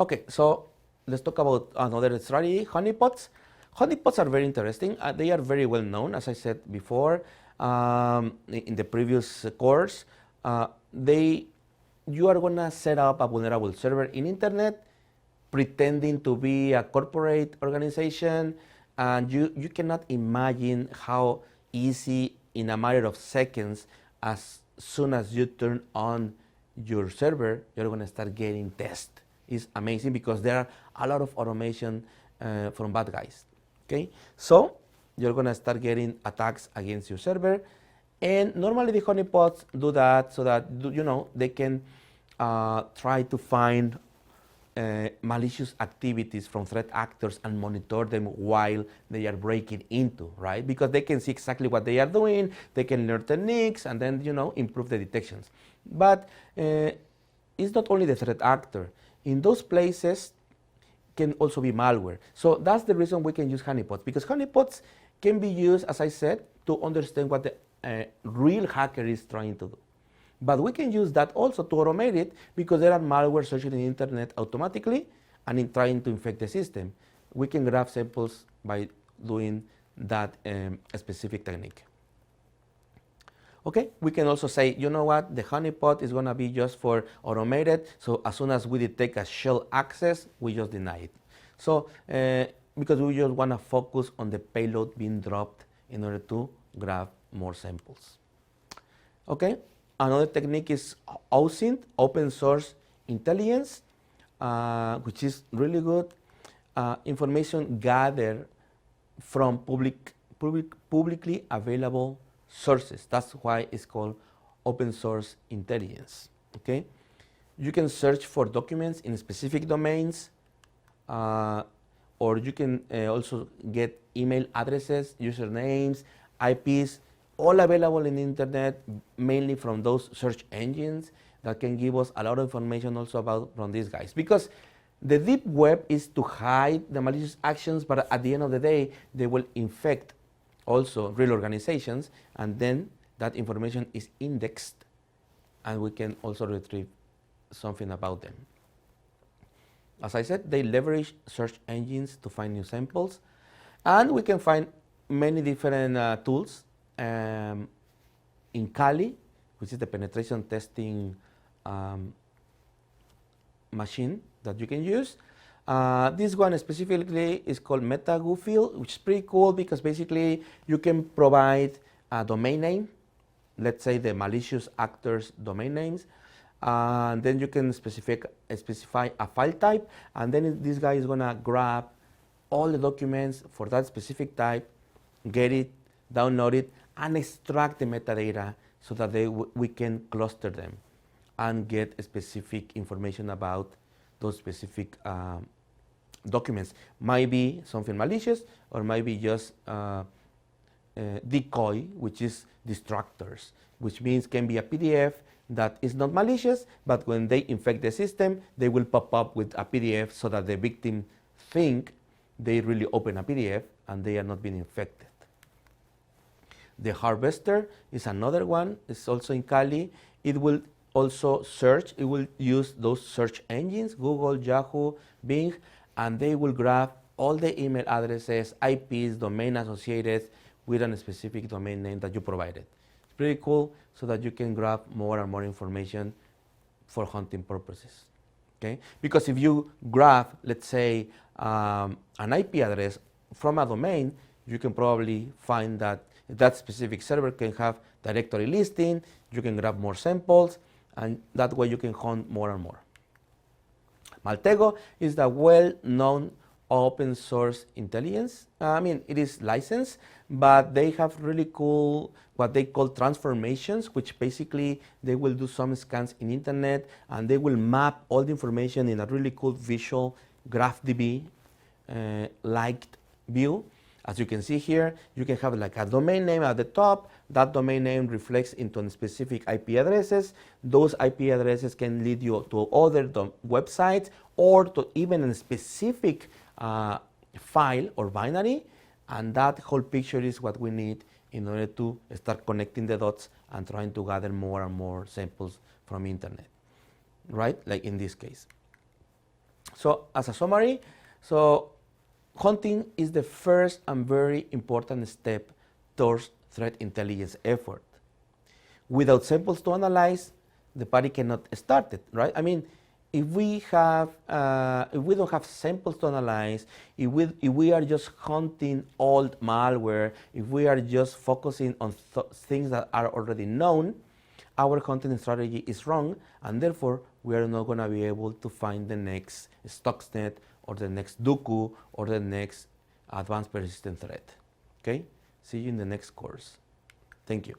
Okay, so let's talk about another strategy, honeypots. Honeypots are very interesting. They are very well known, as I said before in the previous course. You are gonna set up a vulnerable server in internet, pretending to be a corporate organization, and you cannot imagine how easy in a matter of seconds, as soon as you turn on your server, you're gonna start getting tests. It's amazing because there are a lot of automation from bad guys. Okay, so you're gonna start getting attacks against your server, and normally the honeypots do that so that they can try to find malicious activities from threat actors and monitor them while they are breaking into, right? Because they can see exactly what they are doing, they can learn techniques, and then improve the detections. But it's not only the threat actor. In those places can also be malware. So that's the reason we can use honeypots, because honeypots can be used, as I said, to understand what the real hacker is trying to do. But we can use that also to automate it, because there are malware searching in the internet automatically and in trying to infect the system. We can grab samples by doing that specific technique. Okay, we can also say, you know what, the honeypot is gonna be just for automated, so as soon as we detect a shell access, we just deny it. So, because we just wanna focus on the payload being dropped in order to grab more samples. Okay, another technique is OSINT, open source intelligence, which is really good. Information gathered from publicly available sources. That's why it's called open source intelligence. Okay, you can search for documents in specific domains, or you can also get email addresses, usernames, IPs, all available in the internet, mainly from those search engines that can give us a lot of information also about from these guys. Because the deep web is to hide the malicious actions, but at the end of the day, they will infect also real organizations, and then that information is indexed, and we can also retrieve something about them. As I said, they leverage search engines to find new samples, and we can find many different tools in Kali, which is the penetration testing machine that you can use. This one specifically is called MetaGoofil, which is pretty cool because basically you can provide a domain name, let's say the malicious actors' domain names, and then you can specify a file type, and then this guy is gonna grab all the documents for that specific type, get it, download it, and extract the metadata so that we can cluster them and get specific information about those specific documents. Might be something malicious, or might be just decoy, which is distractors, which means can be a PDF that is not malicious, but when they infect the system, they will pop up with a PDF so that the victim think they really open a PDF and they are not being infected. The Harvester is another one. It's also in Kali. It will also search. It will use those search engines, Google, Yahoo, Bing, and they will grab all the email addresses, IPs, domain associated with a specific domain name that you provided. It's pretty cool, so that you can grab more and more information for hunting purposes. Okay? Because if you grab, let's say, an IP address from a domain, you can probably find that that specific server can have directory listing, you can grab more samples, and that way you can hunt more and more. Maltego is the well-known open source intelligence. I mean, it is licensed, but they have really cool, what they call transformations, which basically they will do some scans in internet, and they will map all the information in a really cool visual GraphDB liked view. As you can see here, you can have like a domain name at the top. That domain name reflects into specific IP addresses. Those IP addresses can lead you to other websites, or to even a specific file or binary. And that whole picture is what we need in order to start connecting the dots and trying to gather more and more samples from internet, right? Like in this case. So as a summary, so hunting is the first and very important step towards threat intelligence effort. Without samples to analyze, the party cannot start it, right? I mean, if we don't have samples to analyze, if we are just hunting old malware, if we are just focusing on things that are already known, our hunting strategy is wrong, and therefore we are not going to be able to find the next Stuxnet or the next Dooku or the next advanced persistent threat. Okay? See you in the next course. Thank you.